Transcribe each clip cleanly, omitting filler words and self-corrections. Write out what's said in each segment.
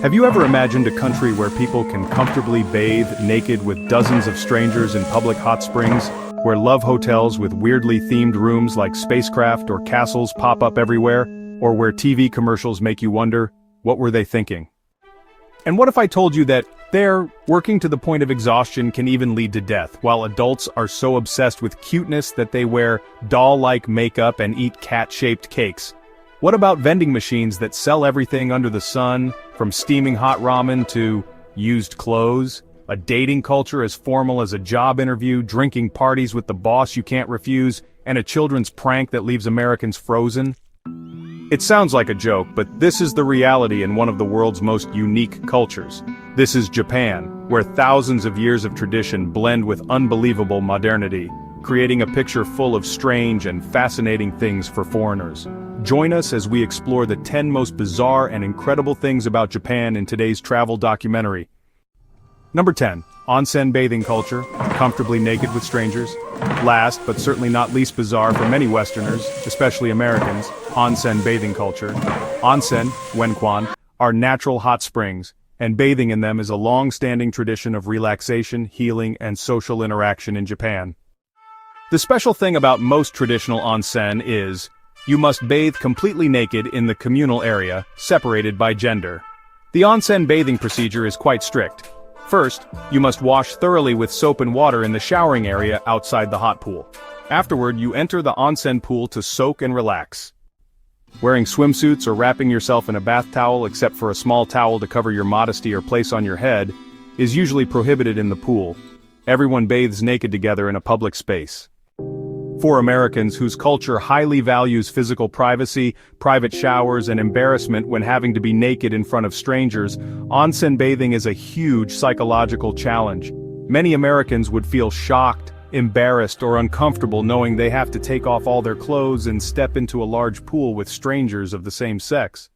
Have you ever imagined a country where people can comfortably bathe naked with dozens of strangers in public hot springs, where love hotels with weirdly themed rooms like spacecraft or castles pop up everywhere, or where TV commercials make you wonder, what were they thinking? And what if I told you that there, working to the point of exhaustion can even lead to death, while adults are so obsessed with cuteness that they wear doll-like makeup and eat cat-shaped cakes? What about vending machines that sell everything under the sun, from steaming hot ramen to used clothes? A dating culture as formal as a job interview, drinking parties with the boss you can't refuse, and a children's prank that leaves Americans frozen? It sounds like a joke, but this is the reality in one of the world's most unique cultures. This is Japan, where thousands of years of tradition blend with unbelievable modernity, creating a picture full of strange and fascinating things for foreigners. Join us as we explore the 10 most bizarre and incredible things about Japan in today's travel documentary. Number 10. Onsen bathing culture, comfortably naked with strangers. Last, but certainly not least bizarre for many Westerners, especially Americans, onsen bathing culture. Onsen, Wenkwan, are natural hot springs, and bathing in them is a long-standing tradition of relaxation, healing, and social interaction in Japan. The special thing about most traditional onsen is, you must bathe completely naked in the communal area, separated by gender. The onsen bathing procedure is quite strict. First, you must wash thoroughly with soap and water in the showering area outside the hot pool. Afterward, you enter the onsen pool to soak and relax. Wearing swimsuits or wrapping yourself in a bath towel except for a small towel to cover your modesty or place on your head is usually prohibited in the pool. Everyone bathes naked together in a public space. For Americans whose culture highly values physical privacy, private showers, and embarrassment when having to be naked in front of strangers, onsen bathing is a huge psychological challenge. Many Americans would feel shocked, embarrassed, or uncomfortable knowing they have to take off all their clothes and step into a large pool with strangers of the same sex.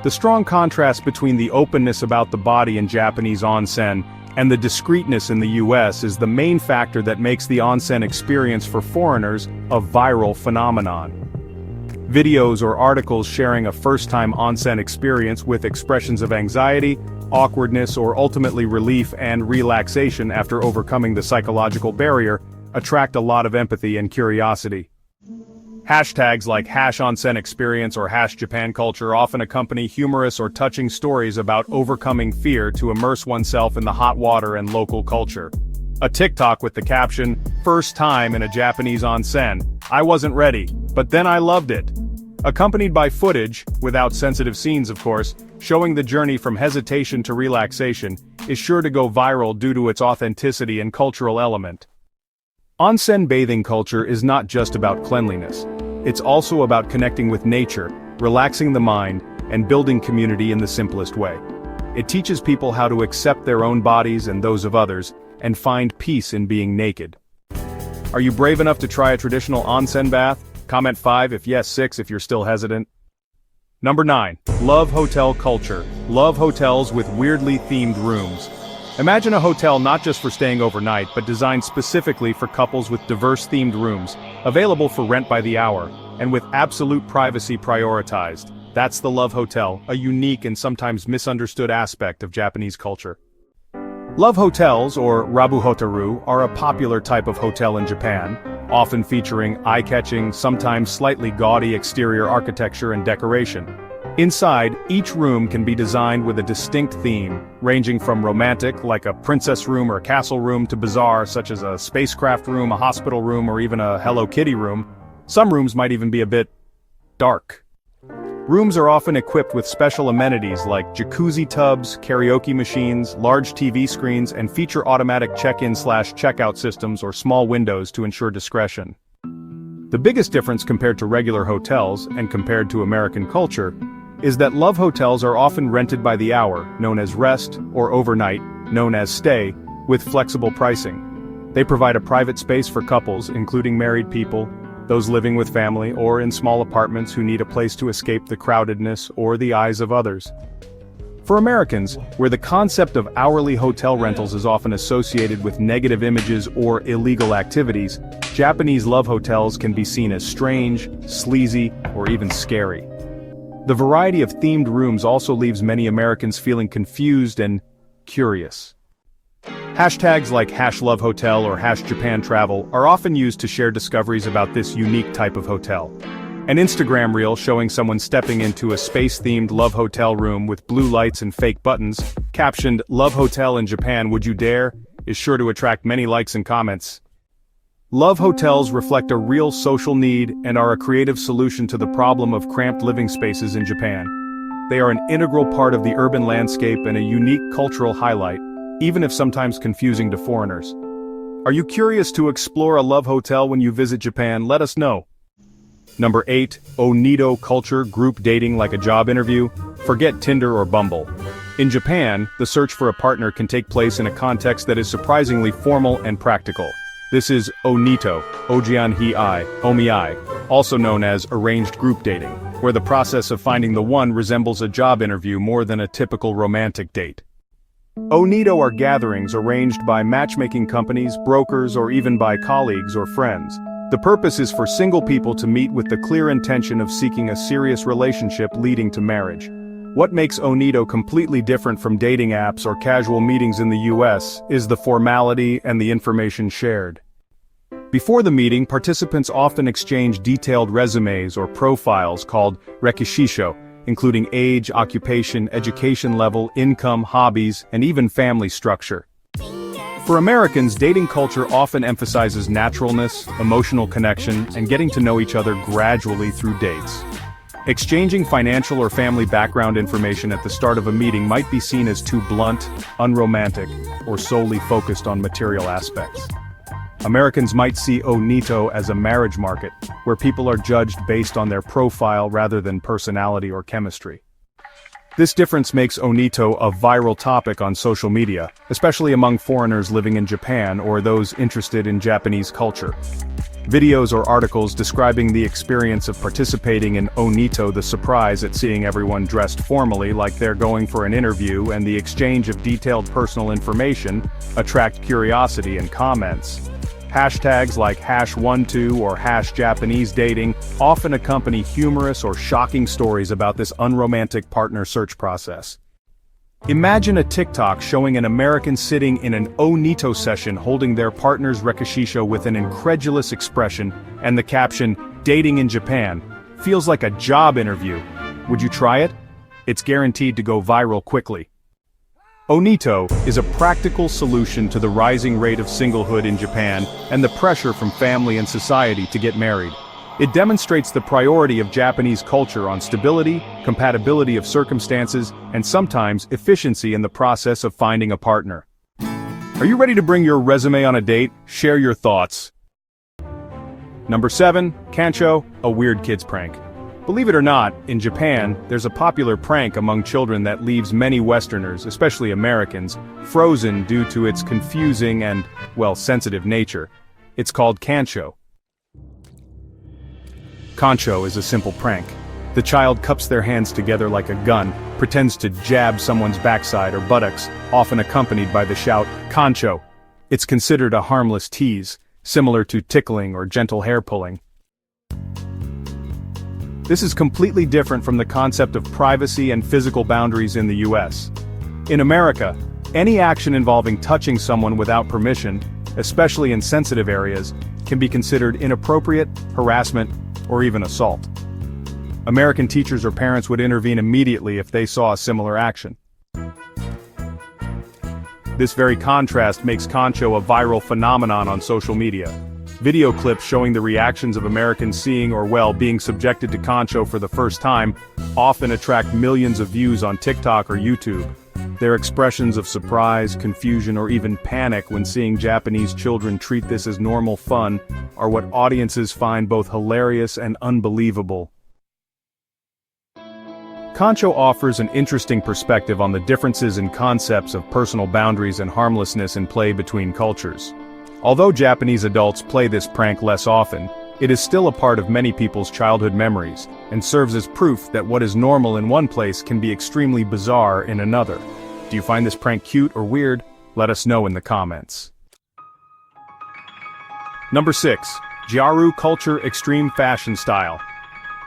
The strong contrast between the openness about the body in Japanese onsen and the discreetness in the US is the main factor that makes the onsen experience for foreigners a viral phenomenon. Videos or articles sharing a first-time onsen experience with expressions of anxiety, awkwardness, or ultimately relief and relaxation after overcoming the psychological barrier attract a lot of empathy and curiosity. Hashtags like #OnsenExperience or #JapanCulture often accompany humorous or touching stories about overcoming fear to immerse oneself in the hot water and local culture. A TikTok with the caption, "First time in a Japanese onsen. I wasn't ready, but then I loved it." Accompanied by footage, without sensitive scenes of course, showing the journey from hesitation to relaxation, is sure to go viral due to its authenticity and cultural element. Onsen bathing culture is not just about cleanliness. It's also about connecting with nature, relaxing the mind, and building community in the simplest way. It teaches people how to accept their own bodies and those of others, and find peace in being naked. Are you brave enough to try a traditional onsen bath? Comment 5 if yes, 6 if you're still hesitant. Number 9. Love hotel culture. Love hotels with weirdly themed rooms. Imagine a hotel not just for staying overnight, but designed specifically for couples with diverse themed rooms, available for rent by the hour, and with absolute privacy prioritized. That's the Love Hotel, a unique and sometimes misunderstood aspect of Japanese culture. Love hotels, or Rabuhotaru, are a popular type of hotel in Japan, often featuring eye-catching, sometimes slightly gaudy exterior architecture and decoration. Inside, each room can be designed with a distinct theme, ranging from romantic, like a princess room or castle room, to bizarre, such as a spacecraft room, a hospital room, or even a Hello Kitty room. Some rooms might even be a bit dark. Rooms are often equipped with special amenities like jacuzzi tubs, karaoke machines, large TV screens, and feature automatic check-in/checkout systems or small windows to ensure discretion. The biggest difference compared to regular hotels, and compared to American culture, is that love hotels are often rented by the hour, known as rest, or overnight, known as stay, with flexible pricing. They provide a private space for couples, including married people, those living with family, or in small apartments who need a place to escape the crowdedness or the eyes of others. For Americans, where the concept of hourly hotel rentals is often associated with negative images or illegal activities, Japanese love hotels can be seen as strange, sleazy, or even scary. The variety of themed rooms also leaves many Americans feeling confused and curious. Hashtags like #LoveHotel or #JapanTravel are often used to share discoveries about this unique type of hotel. An Instagram reel showing someone stepping into a space-themed Love Hotel room with blue lights and fake buttons, captioned "Love Hotel in Japan, would you dare?" is sure to attract many likes and comments. Love hotels reflect a real social need and are a creative solution to the problem of cramped living spaces in Japan. They are an integral part of the urban landscape and a unique cultural highlight, even if sometimes confusing to foreigners. Are you curious to explore a love hotel when you visit Japan? Let us know. Number 8. Onito culture, group dating like a job interview. Forget Tinder or Bumble. In Japan, the search for a partner can take place in a context that is surprisingly formal and practical. This is Onito, Omiai, also known as arranged group dating, where the process of finding the one resembles a job interview more than a typical romantic date. Onito are gatherings arranged by matchmaking companies, brokers, or even by colleagues or friends. The purpose is for single people to meet with the clear intention of seeking a serious relationship leading to marriage. What makes Onito completely different from dating apps or casual meetings in the US is the formality and the information shared. Before the meeting, participants often exchange detailed resumes or profiles called rekishisho, including age, occupation, education level, income, hobbies, and even family structure. For Americans, dating culture often emphasizes naturalness, emotional connection, and getting to know each other gradually through dates. Exchanging financial or family background information at the start of a meeting might be seen as too blunt, unromantic, or solely focused on material aspects. Americans might see Onito as a marriage market, where people are judged based on their profile rather than personality or chemistry. This difference makes Onito a viral topic on social media, especially among foreigners living in Japan or those interested in Japanese culture. Videos or articles describing the experience of participating in Onito, the surprise at seeing everyone dressed formally like they're going for an interview, and the exchange of detailed personal information attract curiosity and comments. Hashtags like #12 or #Japanese dating often accompany humorous or shocking stories about this unromantic partner search process. Imagine a TikTok showing an American sitting in an Onito session holding their partner's rekishisho with an incredulous expression, and the caption, "Dating in Japan," feels like a job interview. Would you try it? It's guaranteed to go viral quickly. Onito is a practical solution to the rising rate of singlehood in Japan and the pressure from family and society to get married. It demonstrates the priority of Japanese culture on stability, compatibility of circumstances, and sometimes efficiency in the process of finding a partner. Are you ready to bring your resume on a date? Share your thoughts. Number 7, Kancho, a weird kids prank. Believe it or not, in Japan, there's a popular prank among children that leaves many Westerners, especially Americans, frozen due to its confusing and, well, sensitive nature. It's called Kancho. Kancho is a simple prank. The child cups their hands together like a gun, pretends to jab someone's backside or buttocks, often accompanied by the shout, "Kancho." It's considered a harmless tease, similar to tickling or gentle hair pulling. This is completely different from the concept of privacy and physical boundaries in the US. In America, any action involving touching someone without permission, especially in sensitive areas, can be considered inappropriate, harassment, or even assault. American teachers or parents would intervene immediately if they saw a similar action. This very contrast makes Kancho a viral phenomenon on social media. Video clips showing the reactions of Americans seeing or, well, being subjected to Kancho for the first time often attract millions of views on TikTok or YouTube. Their expressions of surprise, confusion, or even panic when seeing Japanese children treat this as normal fun are what audiences find both hilarious and unbelievable. Kancho offers an interesting perspective on the differences in concepts of personal boundaries and harmlessness in play between cultures. Although Japanese adults play this prank less often, it is still a part of many people's childhood memories, and serves as proof that what is normal in one place can be extremely bizarre in another. Do you find this prank cute or weird? Let us know in the comments. Number 6. Gyaru culture, extreme fashion style.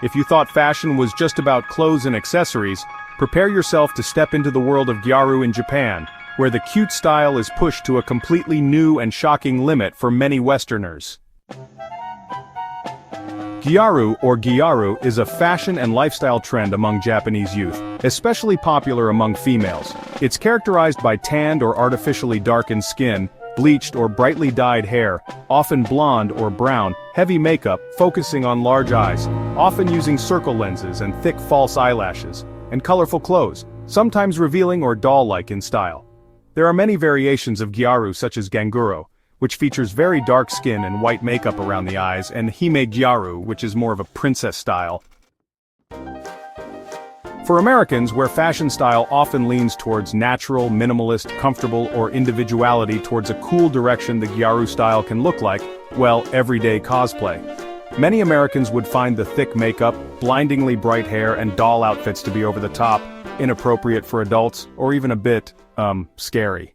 If you thought fashion was just about clothes and accessories, prepare yourself to step into the world of gyaru in Japan, where the cute style is pushed to a completely new and shocking limit for many Westerners. Gyaru or gyaru is a fashion and lifestyle trend among Japanese youth, especially popular among females. It's characterized by tanned or artificially darkened skin, bleached or brightly dyed hair, often blonde or brown, heavy makeup, focusing on large eyes, often using circle lenses and thick false eyelashes, and colorful clothes, sometimes revealing or doll-like in style. There are many variations of gyaru such as ganguro, which features very dark skin and white makeup around the eyes, and hime gyaru, which is more of a princess style. For Americans, where fashion style often leans towards natural, minimalist, comfortable, or individuality towards a cool direction, the gyaru style can look like, well, everyday cosplay. Many Americans would find the thick makeup, blindingly bright hair, and doll outfits to be over the top, inappropriate for adults, or even a bit, scary.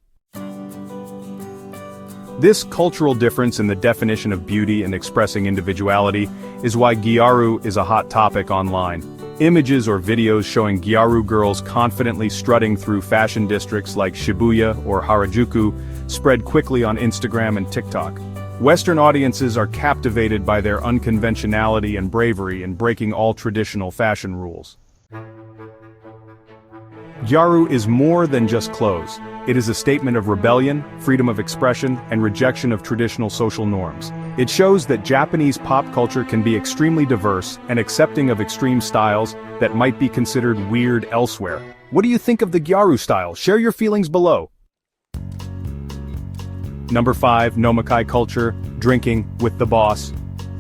This cultural difference in the definition of beauty and expressing individuality is why gyaru is a hot topic online. Images or videos showing gyaru girls confidently strutting through fashion districts like Shibuya or Harajuku spread quickly on Instagram and TikTok. Western audiences are captivated by their unconventionality and bravery in breaking all traditional fashion rules. Gyaru is more than just clothes. It is a statement of rebellion, freedom of expression, and rejection of traditional social norms. It shows that Japanese pop culture can be extremely diverse and accepting of extreme styles that might be considered weird elsewhere. What do you think of the gyaru style? Share your feelings below. Number 5, Nomikai culture, drinking with the boss.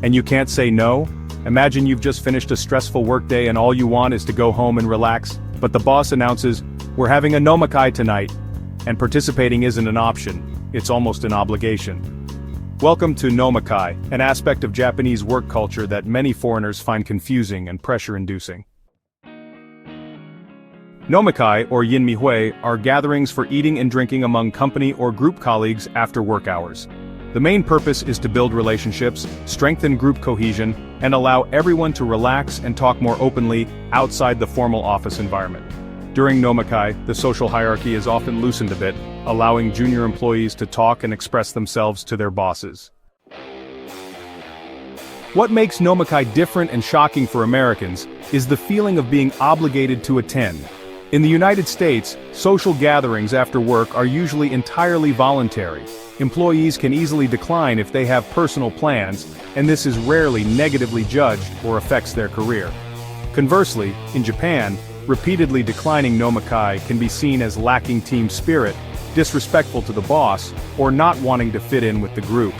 And you can't say no? Imagine you've just finished a stressful workday and all you want is to go home and relax, but the boss announces, "We're having a Nomikai tonight." And participating isn't an option, it's almost an obligation. Welcome to Nomikai, an aspect of Japanese work culture that many foreigners find confusing and pressure-inducing. Nomikai, or yinmihui, are gatherings for eating and drinking among company or group colleagues after work hours. The main purpose is to build relationships, strengthen group cohesion, and allow everyone to relax and talk more openly outside the formal office environment. During Nomikai, the social hierarchy is often loosened a bit, allowing junior employees to talk and express themselves to their bosses. What makes Nomikai different and shocking for Americans is the feeling of being obligated to attend. In the United States, social gatherings after work are usually entirely voluntary. Employees can easily decline if they have personal plans, and this is rarely negatively judged or affects their career. Conversely, in Japan, repeatedly declining Nomikai can be seen as lacking team spirit, disrespectful to the boss, or not wanting to fit in with the group.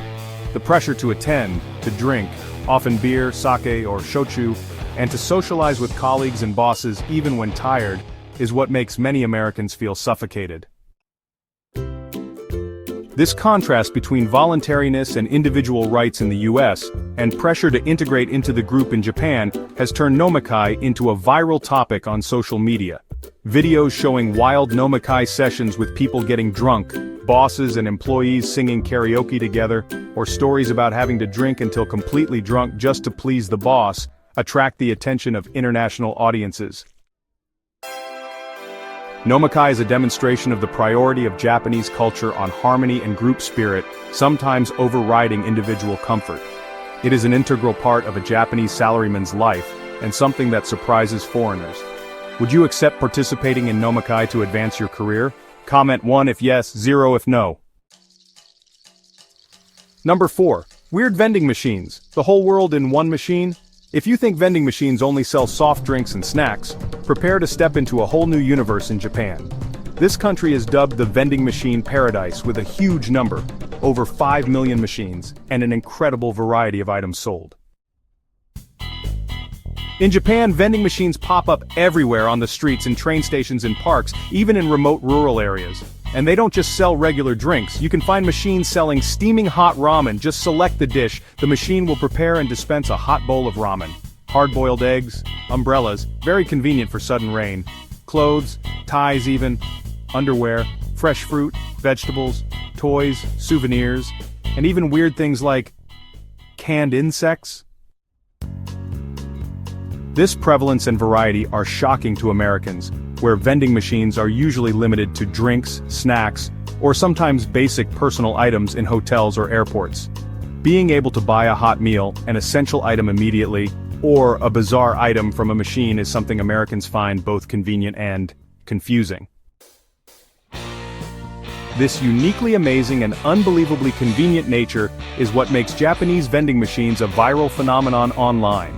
The pressure to attend, to drink, often beer, sake, or shochu, and to socialize with colleagues and bosses even when tired, is what makes many Americans feel suffocated. This contrast between voluntariness and individual rights in the US, and pressure to integrate into the group in Japan, has turned Nomikai into a viral topic on social media. Videos showing wild Nomikai sessions with people getting drunk, bosses and employees singing karaoke together, or stories about having to drink until completely drunk just to please the boss, attract the attention of international audiences. Nomikai is a demonstration of the priority of Japanese culture on harmony and group spirit, sometimes overriding individual comfort. It is an integral part of a Japanese salaryman's life, and something that surprises foreigners. Would you accept participating in Nomikai to advance your career? Comment 1 if yes, 0 if no. Number 4. Weird vending machines. The whole world in one machine? If you think vending machines only sell soft drinks and snacks, prepare to step into a whole new universe in Japan. This country is dubbed the vending machine paradise with a huge number, over 5 million machines, and an incredible variety of items sold. In Japan, vending machines pop up everywhere on the streets and train stations and parks, even in remote rural areas. And they don't just sell regular drinks, you can find machines selling steaming hot ramen. Just select the dish, the machine will prepare and dispense a hot bowl of ramen. Hard-boiled eggs, umbrellas, very convenient for sudden rain, clothes, ties even, underwear, fresh fruit, vegetables, toys, souvenirs, and even weird things like canned insects. This prevalence and variety are shocking to Americans, where vending machines are usually limited to drinks, snacks, or sometimes basic personal items in hotels or airports. Being able to buy a hot meal, an essential item immediately, or a bizarre item from a machine is something Americans find both convenient and confusing. This uniquely amazing and unbelievably convenient nature is what makes Japanese vending machines a viral phenomenon online.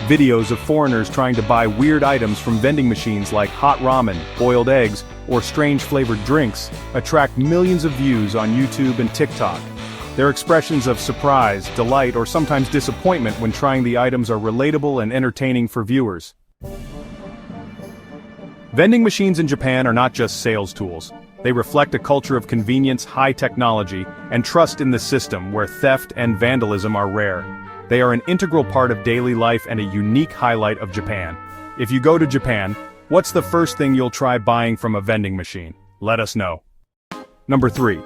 Videos of foreigners trying to buy weird items from vending machines like hot ramen, boiled eggs, or strange flavored drinks attract millions of views on YouTube and TikTok. Their expressions of surprise, delight, or sometimes disappointment when trying the items are relatable and entertaining for viewers. Vending machines in Japan are not just sales tools. They reflect a culture of convenience, high technology, and trust in the system where theft and vandalism are rare. They are an integral part of daily life and a unique highlight of Japan. If you go to Japan, what's the first thing you'll try buying from a vending machine? Let us know. Number 3.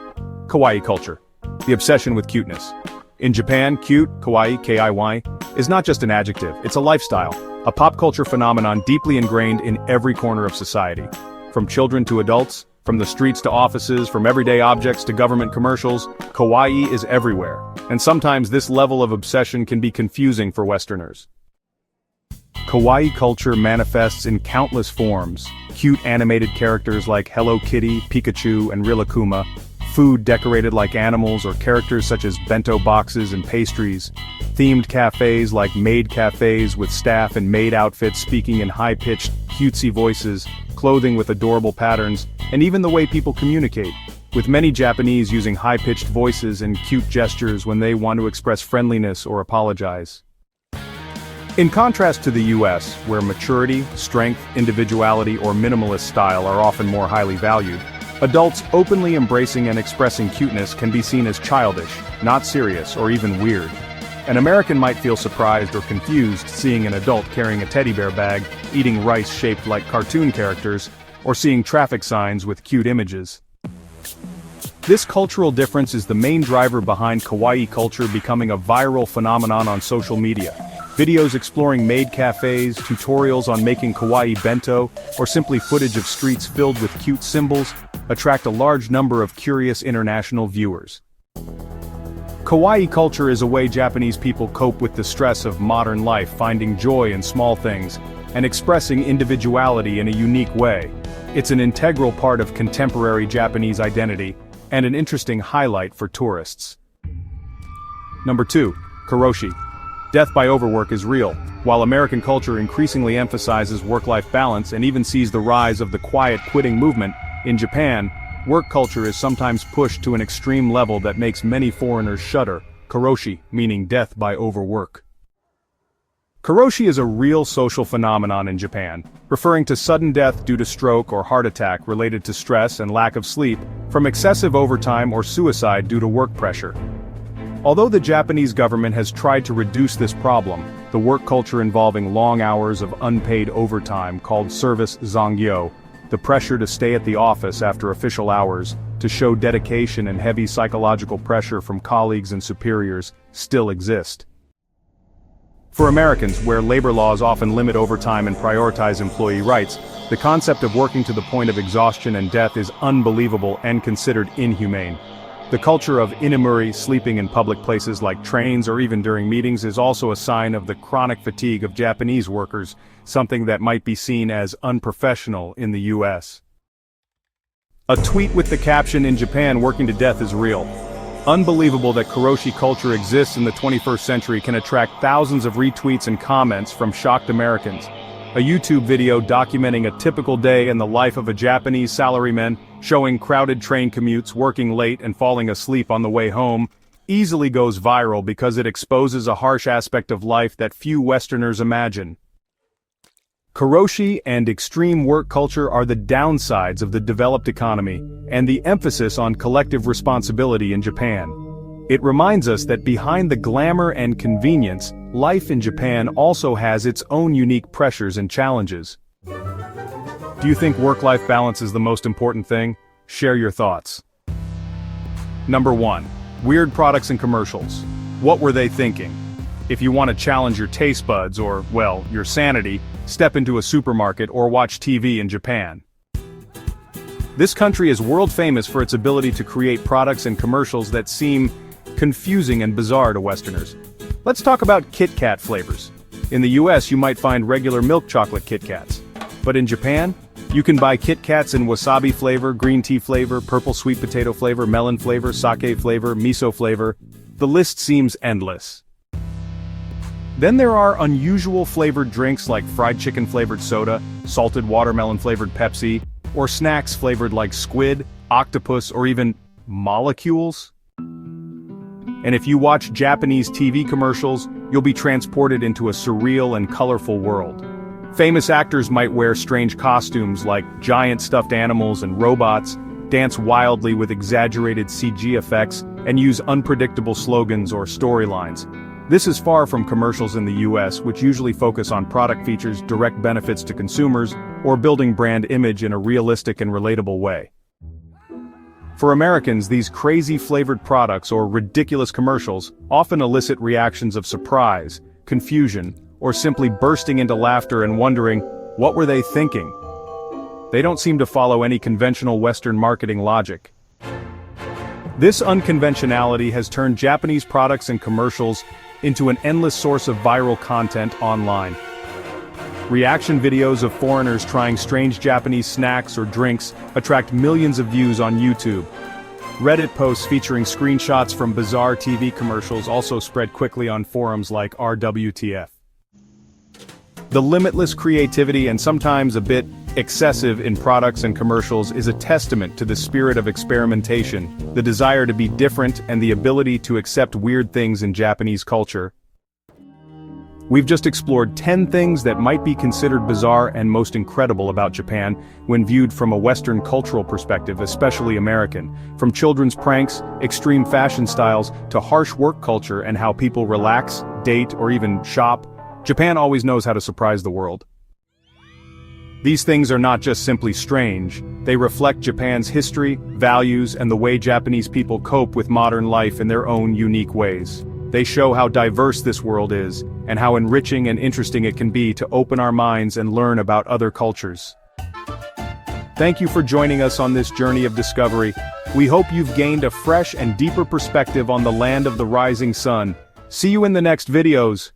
Kawaii culture. The obsession with cuteness. In Japan, cute, kawaii, K-I-Y, is not just an adjective, it's a lifestyle, a pop culture phenomenon deeply ingrained in every corner of society. From children to adults, from the streets to offices, from everyday objects to government commercials, kawaii is everywhere, and sometimes this level of obsession can be confusing for Westerners. Kawaii culture manifests in countless forms: cute animated characters like Hello Kitty, Pikachu, and Rilakkuma, food decorated like animals or characters such as bento boxes and pastries, themed cafes like maid cafes with staff in maid outfits speaking in high-pitched, cutesy voices, clothing with adorable patterns, and even the way people communicate, with many Japanese using high-pitched voices and cute gestures when they want to express friendliness or apologize. In contrast to the US, where maturity, strength, individuality, or minimalist style are often more highly valued, adults openly embracing and expressing cuteness can be seen as childish, not serious, or even weird. An American might feel surprised or confused seeing an adult carrying a teddy bear bag, eating rice shaped like cartoon characters, or seeing traffic signs with cute images. This cultural difference is the main driver behind kawaii culture becoming a viral phenomenon on social media. Videos exploring maid cafes, tutorials on making kawaii bento, or simply footage of streets filled with cute symbols attract a large number of curious international viewers. Kawaii culture is a way Japanese people cope with the stress of modern life, finding joy in small things, and expressing individuality in a unique way. It's an integral part of contemporary Japanese identity, and an interesting highlight for tourists. Number 2. Karoshi. Death by overwork is real. While American culture increasingly emphasizes work-life balance and even sees the rise of the quiet quitting movement, in Japan, work culture is sometimes pushed to an extreme level that makes many foreigners shudder. Karoshi, meaning death by overwork. Karoshi is a real social phenomenon in Japan, referring to sudden death due to stroke or heart attack related to stress and lack of sleep, from excessive overtime or suicide due to work pressure. Although the Japanese government has tried to reduce this problem, the work culture involving long hours of unpaid overtime called service zangyo, the pressure to stay at the office after official hours, to show dedication and heavy psychological pressure from colleagues and superiors, still exist. For Americans, where labor laws often limit overtime and prioritize employee rights, the concept of working to the point of exhaustion and death is unbelievable and considered inhumane. The culture of inamuri, sleeping in public places like trains or even during meetings, is also a sign of the chronic fatigue of Japanese workers, something that might be seen as unprofessional in the US. A tweet with the caption, "In Japan, working to death is real." Unbelievable that Karoshi culture exists in the 21st century can attract thousands of retweets and comments from shocked Americans. A YouTube video documenting a typical day in the life of a Japanese salaryman, showing crowded train commutes, working late and falling asleep on the way home, easily goes viral because it exposes a harsh aspect of life that few Westerners imagine. Karoshi and extreme work culture are the downsides of the developed economy, and the emphasis on collective responsibility in Japan. It reminds us that behind the glamour and convenience, life in Japan also has its own unique pressures and challenges. Do you think work-life balance is the most important thing? Share your thoughts. Number 1. Weird products and commercials. What were they thinking? If you want to challenge your taste buds or, well, your sanity, step into a supermarket or watch TV in Japan. This country is world famous for its ability to create products and commercials that seem confusing and bizarre to Westerners. Let's talk about Kit Kat flavors. In the US, you might find regular milk chocolate Kit Kats. But in Japan, you can buy Kit Kats in wasabi flavor, green tea flavor, purple sweet potato flavor, melon flavor, sake flavor, miso flavor. The list seems endless. Then there are unusual flavored drinks like fried chicken flavored soda, salted watermelon flavored Pepsi, or snacks flavored like squid, octopus, or even molecules. And if you watch Japanese TV commercials, you'll be transported into a surreal and colorful world. Famous actors might wear strange costumes like giant stuffed animals and robots, dance wildly with exaggerated CG effects, and use unpredictable slogans or storylines. This is far from commercials in the US, which usually focus on product features, direct benefits to consumers, or building brand image in a realistic and relatable way. For Americans, these crazy flavored products or ridiculous commercials often elicit reactions of surprise, confusion, or simply bursting into laughter and wondering, what were they thinking? They don't seem to follow any conventional Western marketing logic. This unconventionality has turned Japanese products and commercials into an endless source of viral content online. Reaction videos of foreigners trying strange Japanese snacks or drinks attract millions of views on YouTube. Reddit posts featuring screenshots from bizarre TV commercials also spread quickly on forums like RWTF. The limitless creativity and sometimes a bit excessive in products and commercials is a testament to the spirit of experimentation, the desire to be different, and the ability to accept weird things in Japanese culture. We've just explored 10 things that might be considered bizarre and most incredible about Japan when viewed from a Western cultural perspective, especially American. From children's pranks, extreme fashion styles, to harsh work culture and how people relax, date, or even shop, Japan always knows how to surprise the world. These things are not just simply strange, they reflect Japan's history, values, and the way Japanese people cope with modern life in their own unique ways. They show how diverse this world is, and how enriching and interesting it can be to open our minds and learn about other cultures. Thank you for joining us on this journey of discovery. We hope you've gained a fresh and deeper perspective on the land of the rising sun. See you in the next videos.